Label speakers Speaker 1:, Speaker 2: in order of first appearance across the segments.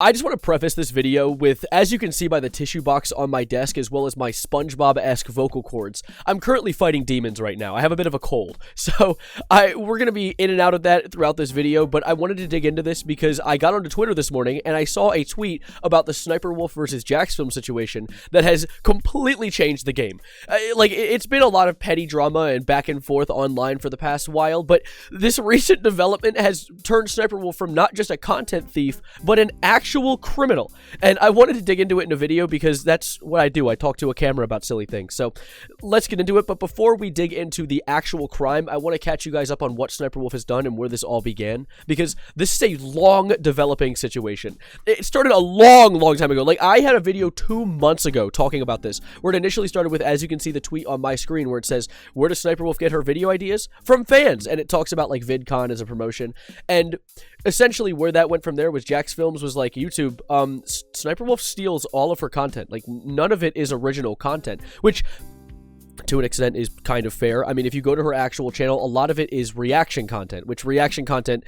Speaker 1: I just want to preface this video with, as you can see by the tissue box on my desk, as well as my SpongeBob-esque vocal cords, I'm currently fighting demons right now. I have a bit of a cold, so we're going to be in and out of that throughout this video, but I wanted to dig into this because I got onto Twitter this morning, and I saw a tweet about the SSSniperwolf versus Jacksfilms situation that has completely changed the game. It's been a lot of petty drama and back and forth online for the past while, but this recent development has turned SSSniperwolf from not just a content thief, but an actual criminal, and I wanted to dig into it in a video because that's what I do. I talk to a camera about silly things. So let's get into it, but before we dig into the actual crime, I want to catch you guys up on what SSSniperwolf has done and where this all began, because this is a long developing situation. It started a long time ago. Like, I had a video 2 months ago talking about this, where it initially started with, as you can see the tweet on my screen, where it says, where does SSSniperwolf get her video ideas? From fans, and it talks about like VidCon as a promotion, and essentially where that went from there was Jacksfilms was like, YouTube, SSSniperwolf steals all of her content. Like, none of it is original content, which to an extent is kind of fair. I mean, if you go to her actual channel, a lot of it is reaction content, which reaction content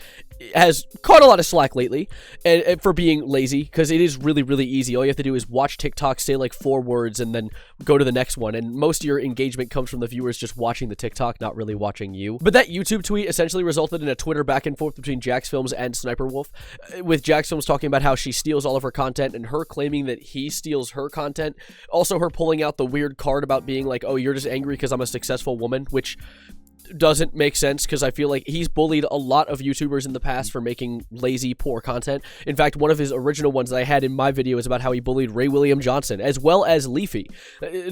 Speaker 1: has caught a lot of slack lately and for being lazy, because it is really easy. All you have to do is watch TikTok, say like 4 words, and then go to the next one, and most of your engagement comes from the viewers just watching the TikTok, not really watching you. But that YouTube tweet essentially resulted in a Twitter back and forth between Jacksfilms and SSSniperwolf, with Jacksfilms talking about how she steals all of her content and her claiming that he steals her content. Also, her pulling out the weird card about being like, oh, you're just angry because I'm a successful woman, which doesn't make sense, because I feel like he's bullied a lot of YouTubers in the past for making lazy, poor content. In fact, one of his original ones that I had in my video is about how he bullied Ray William Johnson, as well as Leafy,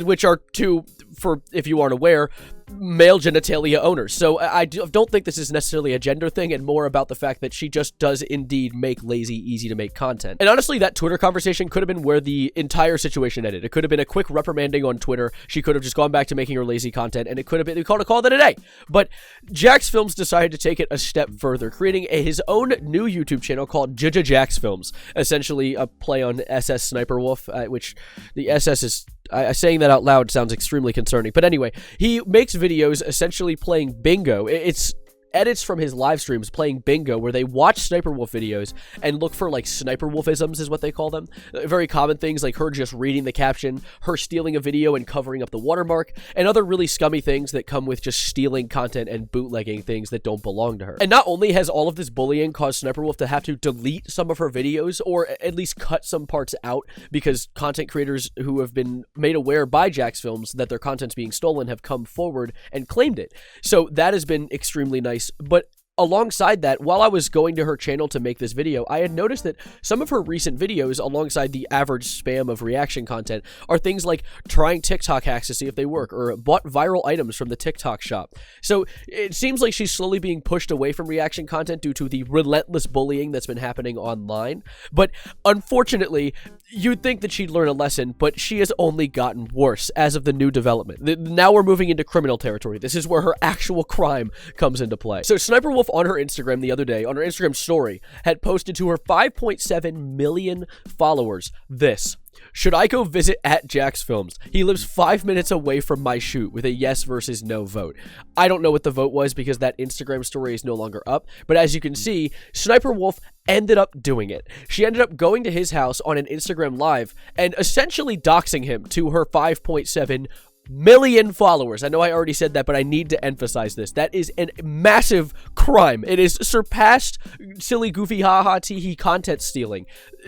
Speaker 1: which are two, for if you aren't aware, male genitalia owners. So I don't think this is necessarily a gender thing, and more about the fact that she just does indeed make lazy, easy to make content. And honestly, that Twitter conversation could have been where the entire situation ended. It could have been a quick reprimanding on Twitter. She could have just gone back to making her lazy content, and it could have been called it a day. But Jacksfilms decided to take it a step further, creating his own new YouTube channel called Jacksfilms, essentially a play on SSSniperwolf, which the SS is... saying that out loud sounds extremely concerning. But anyway, he makes videos essentially playing bingo. It's edits from his live streams playing bingo, where they watch SSSniperwolf videos and look for like SSSniperwolfisms is what they call them. Very common things like her just reading the caption, her stealing a video and covering up the watermark, and other really scummy things that come with just stealing content and bootlegging things that don't belong to her. And not only has all of this bullying caused SSSniperwolf to have to delete some of her videos, or at least cut some parts out, because content creators who have been made aware by Jacksfilms that their content's being stolen have come forward and claimed it. So that has been extremely nice. But alongside that, while I was going to her channel to make this video, I had noticed that some of her recent videos, alongside the average spam of reaction content, are things like trying TikTok hacks to see if they work, or bought viral items from the TikTok shop. So it seems like she's slowly being pushed away from reaction content due to the relentless bullying that's been happening online. But unfortunately, you'd think that she'd learn a lesson, but she has only gotten worse as of the new development. Now we're moving into criminal territory. This is where her actual crime comes into play. So SSSniperwolf on her Instagram the other day, on her Instagram story, had posted to her 5.7 million followers this: should I go visit at Jacksfilms? He lives 5 minutes away from my shoot, with a yes versus no vote. I don't know what the vote was because that Instagram story is no longer up, but as you can see, SSSniperwolf ended up doing it. She ended up going to his house on an Instagram live and essentially doxing him to her 5.7 million followers. I know I already said that, but I need to emphasize this. That is a massive crime. It is surpassed silly, goofy, haha, tee-hee content stealing.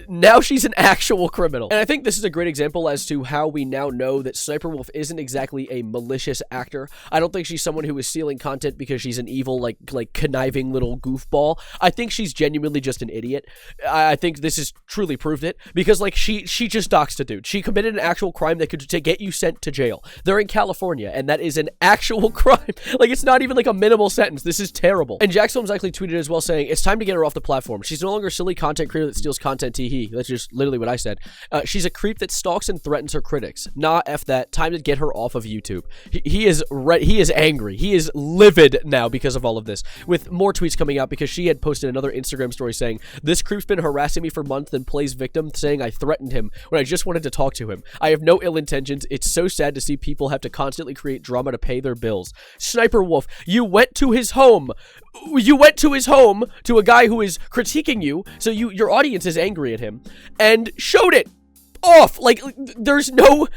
Speaker 1: Now she's an actual criminal. And I think this is a great example as to how we now know that SSSniperwolf isn't exactly a malicious actor. I don't think she's someone who is stealing content because she's an evil, like conniving little goofball. I think she's genuinely just an idiot. I think this has truly proved it, because like she just doxed a dude. She committed an actual crime that could get you sent to jail. They're in California, and that is an actual crime. Like, it's not even like a minimal sentence. This is terrible. And Jacksfilms actually tweeted as well, saying, it's time to get her off the platform. She's no longer a silly content creator that steals content, tee-hee. That's just literally what I said. She's a creep that stalks and threatens her critics. Nah, F that. Time to get her off of YouTube. He is angry. He is livid now because of all of this, with more tweets coming out, because she had posted another Instagram story saying, this creep's been harassing me for months, then plays victim, saying I threatened him when I just wanted to talk to him. I have no ill intentions. It's so sad to see people people have to constantly create drama to pay their bills. Sniper Wolf, you went to his home. You went to his home to a guy who is critiquing you, so your audience is angry at him, and showed it off. Like, there's no,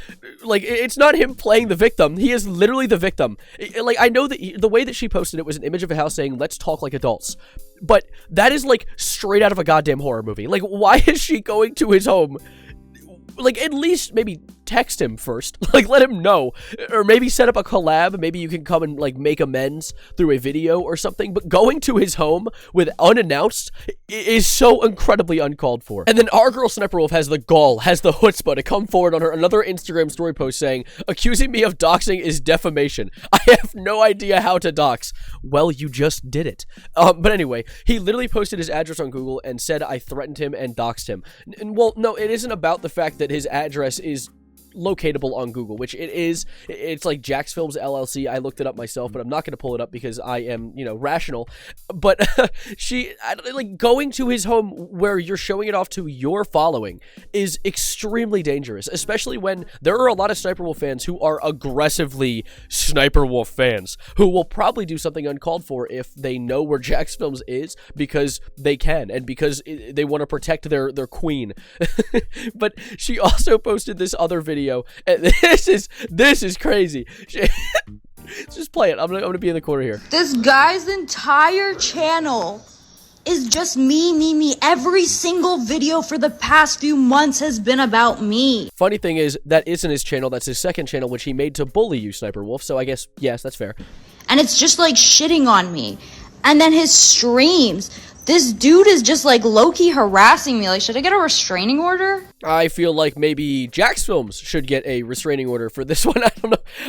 Speaker 1: like, it's not him playing the victim. He is literally the victim. Like, I know that the way that she posted it was an image of a house saying, "Let's talk like adults," but that is like straight out of a goddamn horror movie. Like, why is she going to his home? Like, at least maybe text him first. Like, let him know. Or maybe set up a collab. Maybe you can come and, like, make amends through a video or something. But going to his home with unannounced is so incredibly uncalled for. And then our girl Sniper Wolf has the gall, has the chutzpah to come forward on her another Instagram story post saying, "Accusing me of doxing is defamation. I have no idea how to dox." Well, you just did it. But anyway, he literally posted his address on Google and said I threatened him and doxed him. And, well, no, it isn't about the fact that his address is locatable on Google, which it is. It's like Jax Films LLC. I looked it up myself, but I'm not going to pull it up because I am, you know, rational. But like, going to his home where you're showing it off to your following is extremely dangerous, especially when there are a lot of Sniper Wolf fans who are aggressively Sniper Wolf fans who will probably do something uncalled for if they know where Jax Films is, because they can and because they want to protect their queen. But she also posted this other video. And this is crazy. Just play it. I'm gonna be in the corner here.
Speaker 2: This guy's entire channel is just me. Every single video for the past few months has been about me.
Speaker 1: Funny thing is, that isn't his channel. That's his second channel, which he made to bully you, Sniper Wolf. So I guess, yes, that's fair.
Speaker 2: And it's just like shitting on me. And then his streams. This dude is just like low-key harassing me. Like, should I get a restraining order?
Speaker 1: I feel like maybe Jax Films should get a restraining order for this one.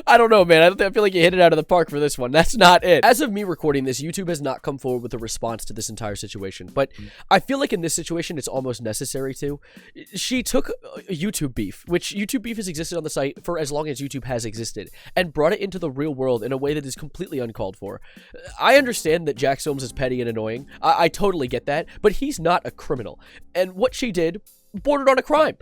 Speaker 1: I don't know, man. I feel like you hit it out of the park for this one. That's not it. As of me recording this, YouTube has not come forward with a response to this entire situation. But I feel like in this situation, it's almost necessary to. She took YouTube beef, which YouTube beef has existed on the site for as long as YouTube has existed, and brought it into the real world in a way that is completely uncalled for. I understand that Jax Films is petty and annoying. I totally get that, but he's not a criminal. And what she did bordered on a crime.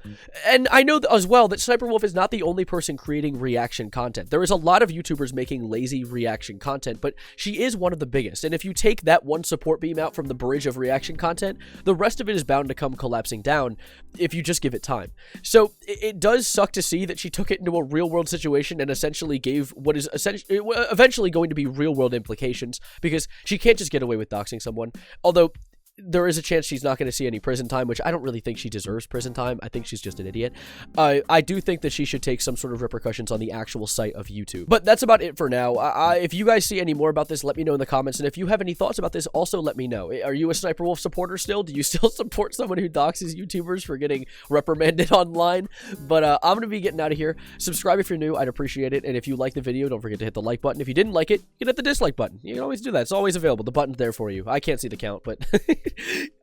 Speaker 1: And I know as well that Sniper Wolf is not the only person creating reaction content. There is a lot of YouTubers making lazy reaction content, but she is one of the biggest. And if you take that one support beam out from the bridge of reaction content, the rest of it is bound to come collapsing down if you just give it time. So it does suck to see that she took it into a real world situation and essentially gave what is eventually going to be real world implications, because she can't just get away with doxing someone. Although there is a chance she's not going to see any prison time, which I don't really think she deserves prison time. I think she's just an idiot. I do think that she should take some sort of repercussions on the actual site of YouTube. But that's about it for now. If you guys see any more about this, let me know in the comments. And if you have any thoughts about this, also let me know. Are you a Sniper Wolf supporter still? Do you still support someone who doxes YouTubers for getting reprimanded online? But I'm going to be getting out of here. Subscribe if you're new. I'd appreciate it. And if you like the video, don't forget to hit the like button. If you didn't like it, you can hit the dislike button. You can always do that. It's always available. The button's there for you. I can't see the count, but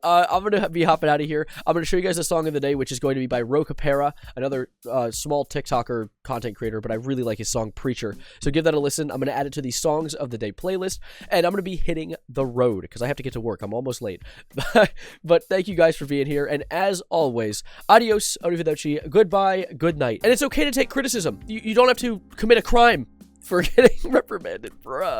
Speaker 1: I'm going to be hopping out of here. I'm going to show you guys a song of the day, which is going to be by Rocapera, another small TikToker content creator, but I really like his song Preacher. So give that a listen. I'm going to add it to the songs of the day playlist, and I'm going to be hitting the road because I have to get to work. I'm almost late. But thank you guys for being here, and as always, adios, arrivederci, goodbye, good night. And it's okay to take criticism. You don't have to commit a crime for getting reprimanded, bruh.